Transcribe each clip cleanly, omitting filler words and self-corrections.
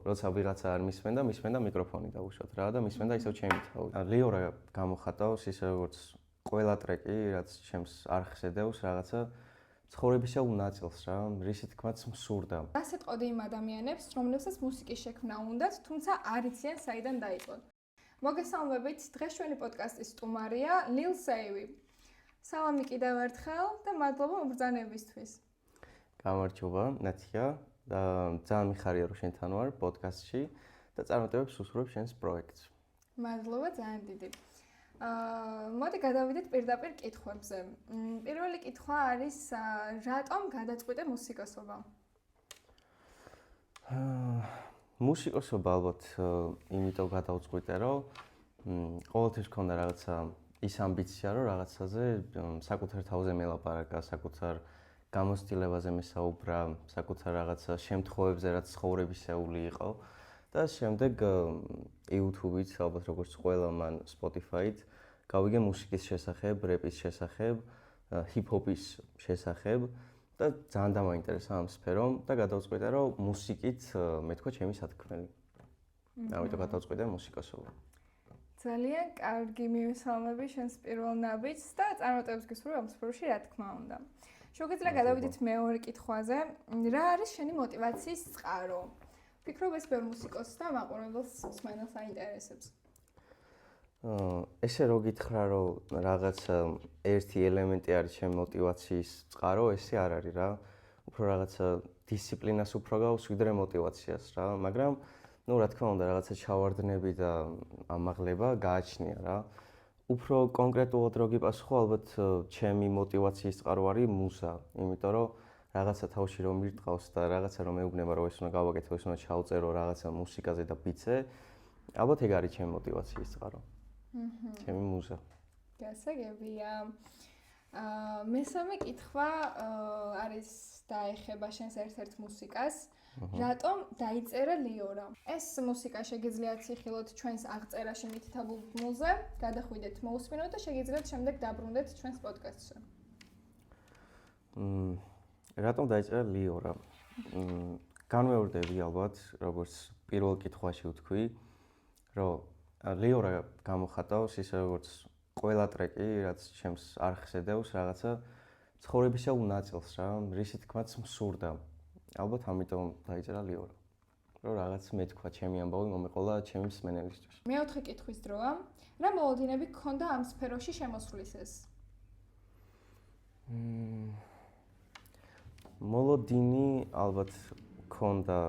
როცა ვიღაცა არ მისმენდა მიკროფონი დავუშვათ რა და მისმენდა ისევ ჩემი თავი. ლიორა გამოხატავს ისე როგორც ყველა ტრეკი, რაც ჩემს არხზე დევს რაღაცა ცხოვრებისეულ ნაწილს რა, რისი თქმაც მსურდა. რას ეტყოდი იმ ადამიანებს, რომლებსაც მუსიკის შექმნა უნდათ, თუმცა არ იციან საიდან დაიწყონ. მოგესალმებით, დღეშვენი პოდკასტის სტუმარია Lil Savvy. სალამი კიდევ ერთხელ და მადლობა მობრძანებისთვის. გამარჯობა, ნათია და ძალიან მიხარია რომ შენთან ვარ პოდკასტში და წარმატებებს უსურვებ შენს პროექტს. მადლობა ძალიან დიდი. მოდი გადავიდეთ პირდაპირ კითხვებზე. პირველი კითხვა არის რატომ გადაწყვიტე მუსიკოსობა? მუსიკოსობა ალბათ იმიტომ გადავწყვიტე, რომ ყოველთვის მქონდა რაღაცა ის ამბიცია, რომ რაღაცაზე საკუთარ თავზე მელაპარაკა, საკუთარ გამოცდილებაზე მესაუბრა, საკუთარ რაღაცა შემთხვევებზე, რაც ცხოვრებისეული იყო და შემდეგ YouTube-ით, ალბათ როგორც ყველა მან Spotify-ით გავიგე მუსიკის შესახებ, რეპის შესახებ, ჰიპ-ჰოპის შესახებ და ძალიან დამაინტერესა ამ სფერომ და გადავწყვიტე, რომ მუსიკით მეთქვა ჩემი სათქმელი. ამიტომ გადავწყვიტე მუსიკოსობა. ძალიან კარგი მივესალმები შენს პირველ ნაბიჯს და წარმატებებს გისურვებ ამ სფეროში, რა თქმა უნდა. შეგიძლია გადავიდეთ მეორე კითხვაზე. რა არის შენი мотиваციის წყარო? ფიქრობ ეს ბევრ მუსიკოსს და მაყურებელს მსმენელს აინტერესებს. ესე რო გითხრა, რომ რაღაც ერთი ელემენტი არის ჩემი мотиваციის წყარო, ესე არ არის რა. უფრო რაღაცა დისციპლინას უფრო გავს ვიდრე мотиваციას რა, მაგრამ ну, რა თქმა უნდა, რაღაცა ჩავარდნები და ამაღლება გააჩნია რა. უფრო კონკრეტულად რო გიპასუხო, ალბათ ჩემი мотиваციის წყარო არის მუზა, იმიტომ რომ რაღაცა თავში რომ მირტყავს და რაღაცა რომ მეუბნება რომ ეს უნდა გავაკეთო, ეს უნდა ჩავწერო რაღაცა მუსიკაზე და ბიცე, ალბათ ეგ არის ჩემი мотиваციის წყარო. ჩემი მუზა. გასაგებია. მესამე კითხვა არის დაეხება შენს ერთ-ერთ მუსიკას. რატომ დაიწერა ლიორა? ეს მუსიკა შეგიძლიათ იხილოთ ჩვენს აღწერაში მითითებულ ბმულზე, გადახვიდეთ, მოусმინოთ და შეგიძლიათ შემდეგ დაბრუნდეთ ჩვენს პოდკასტში. რატომ დაიწერა ლიორა? განმეორდები ალბათ, როგორც პირველ კითხვაში ვთქვი, რომ ლიორა გამოხატავს ისე როგორც ყველა ტრეკი, რაც ჩემს არხზე დევს რაღაცა ცხოვრებისეულ ნაწილს რა, რისი თქმაც მსურდა. ალბათ ამიტომ დაიწერა ლიორა. რომ რაღაც მეთქვა ჩემი ამბავი მომეყოლა ჩემი მსმენელისთვის. მეოთხე კითხვის დროა. რა მოლოდინები გქონდა ამ სფეროში შემოსვლისას? მოლოდინი ალბათ გქონდა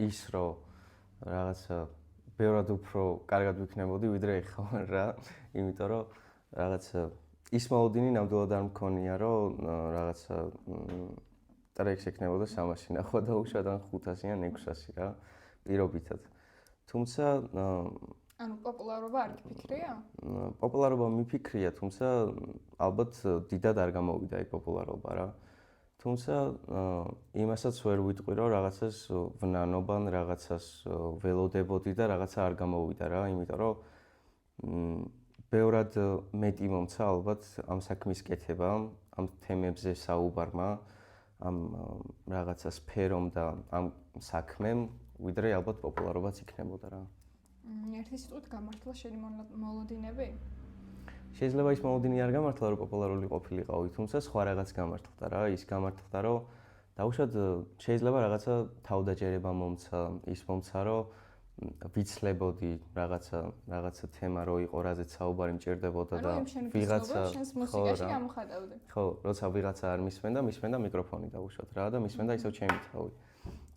ის, რომ რაღაცა ბევრად უფრო კარგად ვიქნებოდი ვიდრე ეხლა ვარ რა, იმიტომ რომ რაღაცა ის მოლოდინი ნამდვილად არ მქონია, რომ რაღაცა ტრეკს ექნებოდა 300 ნახვა და უშვა და 500 ან 600 რა, პირობითად. თუმცა ანუ პოპულარობა არ გიფიქრია? პოპულარობა მიფიქრია, თუმცა ალბათ დიდად არ გამოვიდა ეგ პოპულარობა რა. თუმცა იმასაც ვერ ვიტყვი, რომ რაღაცას ვნანობან, რაღაცას ველოდებოდი და რაღაცა არ გამოვიდა რა, იმიტომ რომ ბევრად მეტი მომცა ალბათ ამ საქმის კეთებამ, ამ თემებზე საუბარმა, ამ რაღაცა სფერომ და ამ საქმემ, ვიდრე ალბათ პოპულარობაც იქნებოდა რა. ერთი სიტყვით გამართლა შენი მოლოდინები? შეიძლება ის მოლოდინი არ გამართლა, რომ პოპულარული ყოფილიყავი, თუმცა სხვა რაღაც გამართლდა რა, ის გამართლდა, რომ დაუშვათ შეიძლება რაღაცა თავდაჯერება მომცა, ის მომცა, რომ ვიცლებოდი რაღაცა თემა რო იყო, რაზეც საუბარი მჭირდებოდა და ვიღაცა შენს მუსიკაში გამოხატავდი. ხო, როცა ვიღაცა არ მისმენდა მიკროფონი დავუშვათ რა და მისმენდა ისევ ჩემი თავი.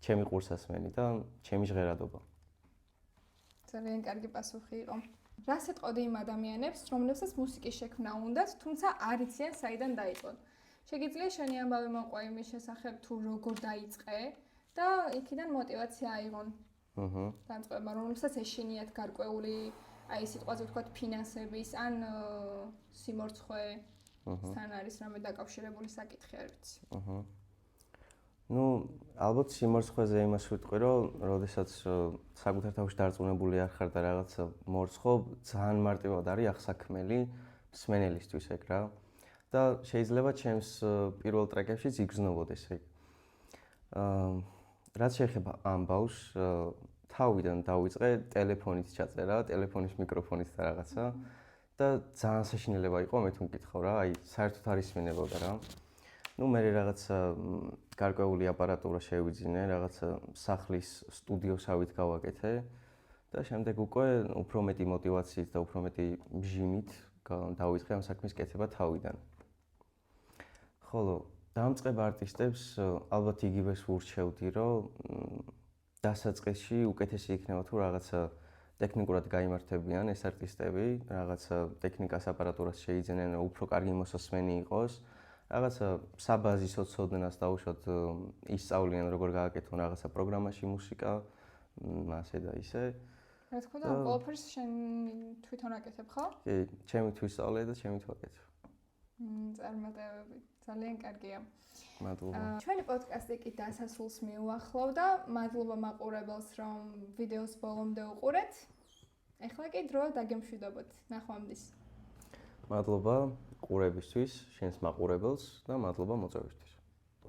ჩემი ყურსასმენი და ჩემი ჟღერადობა. ძალიან კარგი პასუხი იყო. რას ეტყოდი იმ ადამიანებს, რომლებსაც მუსიკის შექმნა უნდათ, თუმცა არ იციან საიდან დაიწყონ? შეგიძლია შენი ამბავი მოყვა იმის შესახებ, თუ როგორ დაიწყე და იქიდან мотиваცია აიღონ? განწყობა, რომელსაც ეშინიათ გარკვეული, აი სიტყვაზე ვთქვათ, ფინანსების ან სიმორცხვესთან არის რამე დაკავშირებული საკითხი, არ ვიცი. ну, ალბათ სიმორცხვეზე იმას ვიტყვი, რომ როდესაც საკუთარ თავში დარწმუნებული არ ხარ და რაღაცა მორცხობ, ძალიან მარტივად არის ახსაქმელი მსმენელისთვის ეგ რა. და შეიძლება ჩემს პირველ ტრეკებშიც იგრძნობოდეს ეგ. რაც შეეხება ამ ბავშვს, თავიდან დავიწყე ტელეფონით ჩაწერა, ტელეფონის მიკროფონით და რაღაცა და ძალიან საშინელება იყო, მე თუ მკითხავ რა, აი საერთოდ არ ისმინებოდა რა. ნუ მე რაღაცა გარკვეული აპარატურა შევიძინე, რაღაცა სახლის სტუდიოსავით გავაკეთე და შემდეგ უკვე უფრო მეტი мотивაციით და უფრო მეტი მჟიმით დავიწყე ამ საქმის კეთება თავიდან. ხოლო დამწყებ არტისტებს ალბათ იგივეს ვურჩევდი, რომ დასაწყისში უკეთესი იქნება თუ რაღაცა ტექნიკურად გაიმართებიან ეს არტისტები, რაღაცა ტექნიკას აპარატურას შეიძენენ, უფრო კარგი მოსასმენი იყოს, რაღაცა საბაზისო ცოდნას დაუშვათ ისწავლიან როგორ გააკეთონ რაღაცა პროგრამაში მუსიკა, ასე და ისე. რა თქმა უნდა, ყველაფერს შენ თვითონ აკეთებ, ხო? კი, ჩემი თვისწავლე და ჩემი თვაკეთე. წარმატებები. ძალიან კარგია. მადლობა. ჩვენი პოდკასტი კი დასასრულს მიუახლოვდა. მადლობა მაყურებელს, რომ ვიდეოს ბოლომდე უყურეთ. ეხლა კი დრო დაგემშვიდობოთ. ნახვამდის. მადლობა ყურებისთვის, შენს მაყურებელს და მადლობა მოწვევისთვის.